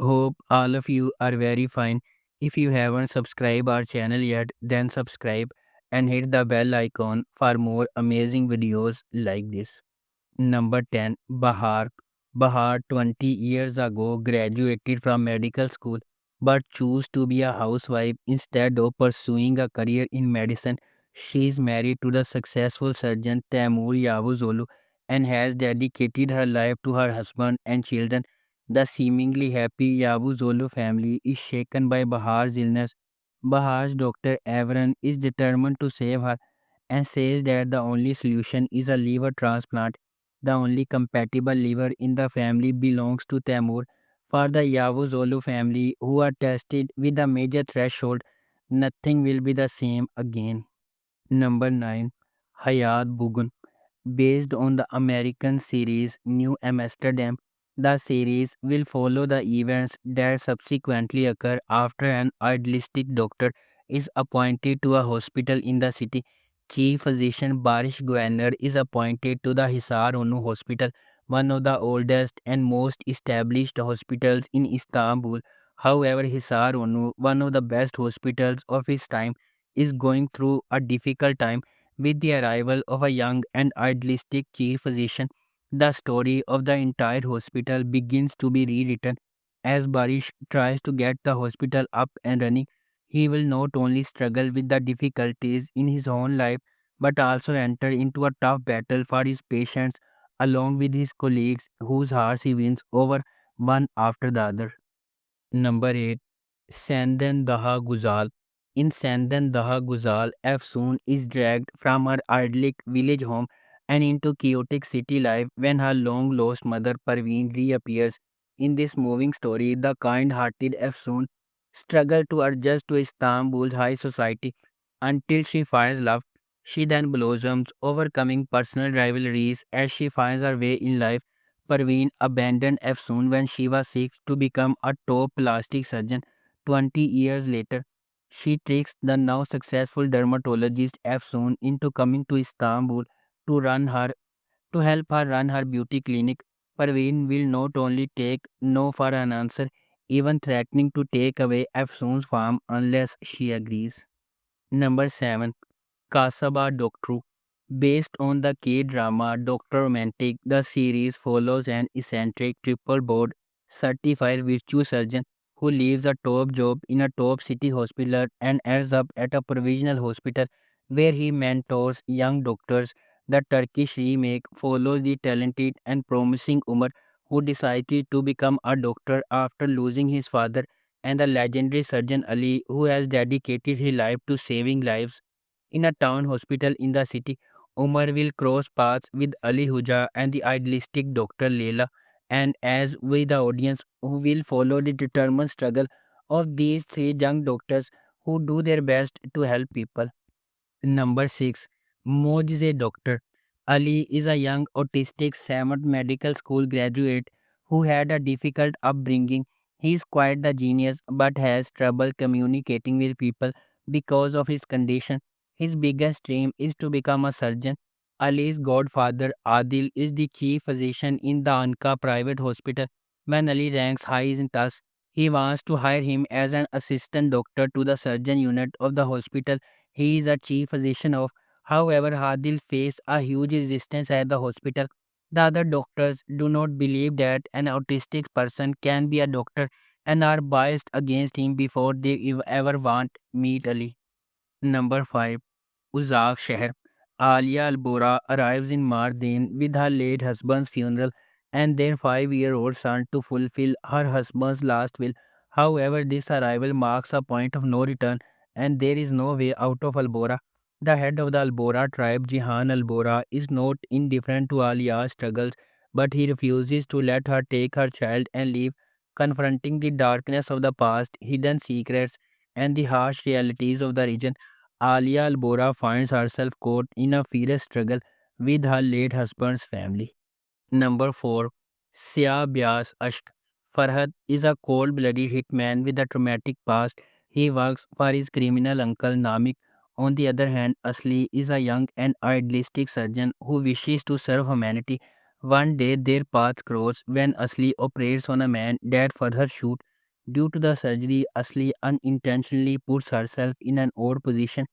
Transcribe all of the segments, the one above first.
Hope all of you are very fine. If you haven't subscribed our channel yet, then subscribe and hit the bell icon for more amazing videos like this. Number 10. Bahar. Bahar 20 years ago graduated from medical school but chose to be a housewife instead of pursuing a career in medicine. She is married to the successful surgeon Taimur Yavuzolu and has dedicated her life to her husband and children. The seemingly happy Yavuzolu family is shaken by Bahar's illness. Bahar's doctor Avran is determined to save her and says that the only solution is a liver transplant. The only compatible liver in the family belongs to Tamur. For the Yavuzolu family, who are tested with a major threshold, nothing will be the same again. Number 9. Hayat Bugun. Based on the American series New Amsterdam, the series will follow the events that subsequently occur after an idealistic doctor is appointed to a hospital in the city. Chief physician Barish Guaner is appointed to the Hisar Onu Hospital, one of the oldest and most established hospitals in Istanbul. However, Hisar Onu, one of the best hospitals of its time, is going through a difficult time with the arrival of a young and idealistic chief physician. The story of the entire hospital begins to be rewritten. As Barish tries to get the hospital up and running, he will not only struggle with the difficulties in his own life but also enter into a tough battle for his patients along with his colleagues whose hearts he wins over one after the other. Number 8. Sandan Daha Guzal. In Sandan Daha Guzal, Efsoon is dragged from her idyllic village home and into chaotic city life when her long lost mother Parveen reappears. In this moving story, the kind hearted Efsoon struggles to adjust to Istanbul's high society until she finds love. She then blossoms, overcoming personal rivalries as she finds her way in life. Parveen abandoned Efsoon when she was 6 to become a top plastic surgeon. 20 years later, she tricks the now successful dermatologist Efsoon into coming to Istanbul to run her to help her run her beauty clinic. Parveen will not only take no for an answer, even threatening to take away Efsoon's farm unless she agrees. Number 7. Kasaba Doctor. Based on the K-drama Doctor Romantic, the series follows an eccentric triple board certified virtue surgeon who leaves a top job in a top city hospital and ends up at a provisional hospital where he mentors young doctors. The Turkish remake follows the talented and promising Umar who decided to become a doctor after losing his father, and the legendary surgeon Ali who has dedicated his life to saving lives. In a town hospital in the city, Umar will cross paths with Ali Huja and the idealistic Dr. Leila, and as we, the audience, who will follow the determined struggle of these three young doctors who do their best to help people. Number 6. Mojize Doctor. Ali is a young autistic Samad Medical School graduate who had a difficult upbringing. He is quite the genius but has trouble communicating with people because of his condition. His biggest dream is to become a surgeon. Ali's godfather Adil is the chief physician in the Anka private hospital. When Ali ranks high in TAS, he wants to hire him as an assistant doctor to the surgeon unit of the hospital he is a chief physician of. However, Hadil faced a huge resistance at the hospital. The other doctors do not believe that an autistic person can be a doctor and are biased against him before they ever want meet Ali. Number 5. Uzak Sheher. Alia Albora arrives in Mardin with her late husband's funeral and their 5-year-old son to fulfill her husband's last will. However, this arrival marks a point of no return and there is no way out of Albora. The head of the Albora tribe, Jihan Albora, is not indifferent to Alia's struggles, but he refuses to let her take her child and leave, confronting the darkness of the past, hidden secrets, and the harsh realities of the region. Alia Albora finds herself caught in a fierce struggle with her late husband's family. Number 4. Sia Bias Ashk. Farhad is a cold-blooded hitman with a traumatic past. He works for his criminal uncle Namik. On the other hand, Asli is a young and idealistic surgeon who wishes to serve humanity. One day their paths cross when Asli operates on a man that Farhad shoots. Due to the surgery, Asli unintentionally puts herself in an odd position,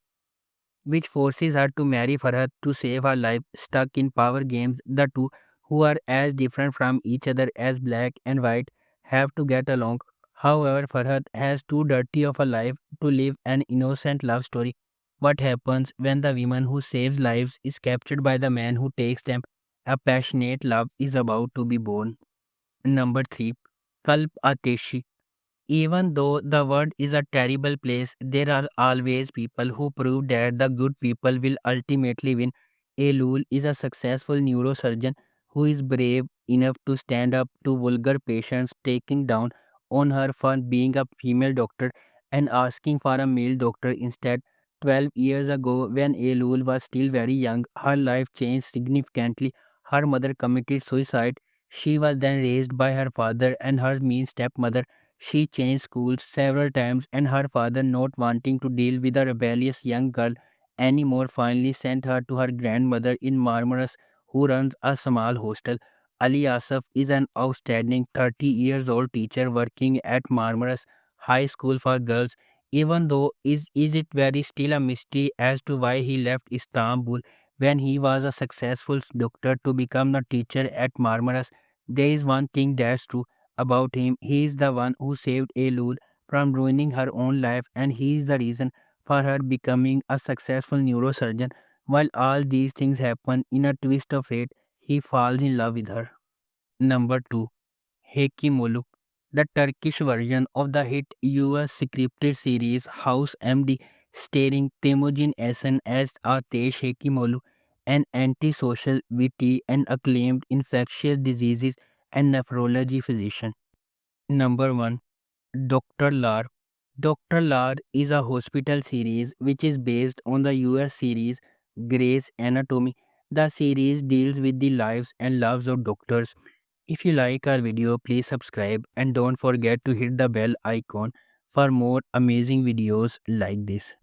which forces her to marry Farhad to save her life. Stuck in power games, the two, who are as different from each other as black and white, have to get along. However, Farhad has too dirty of a life to live an innocent love story. What happens when the woman who saves lives is captured by the man who takes them? A passionate love is about to be born. Number 3. Kalp Ateshi. Even though the world is a terrible place, there are always people who prove that the good people will ultimately win. Elul is a successful neurosurgeon who is brave enough to stand up to vulgar patients taking down on her for being a female doctor and asking for a male doctor instead. 12 years ago, when Elul was still very young, her life changed significantly. Her mother committed suicide. She was then raised by her father and her mean stepmother. She changed schools several times, and her father, not wanting to deal with a rebellious young girl anymore, finally sent her to her grandmother in Marmaras, who runs a small hostel. Ali Asaf is an outstanding 30 years old teacher working at Marmaras High School for Girls. Even though is it very still a mystery as to why he left Istanbul when he was a successful doctor to become a teacher at Marmaras, there is one thing that's true about him. He is the one who saved Elul from ruining her own life, and he is the reason for her becoming a successful neurosurgeon. While all these things happen in a twist of fate, he falls in love with her. Number 2. Hekimolu. The Turkish version of the hit US scripted series House MD, starring Temujin Esen as Atesh Hekimolu, an antisocial, witty, and acclaimed infectious diseases and nephrology physician. Number 1. Dr. Lar. Dr. Lar is a hospital series which is based on the US series Grey's Anatomy. The series deals with the lives and loves of doctors. If you like our video, please subscribe and don't forget to hit the bell icon for more amazing videos like this.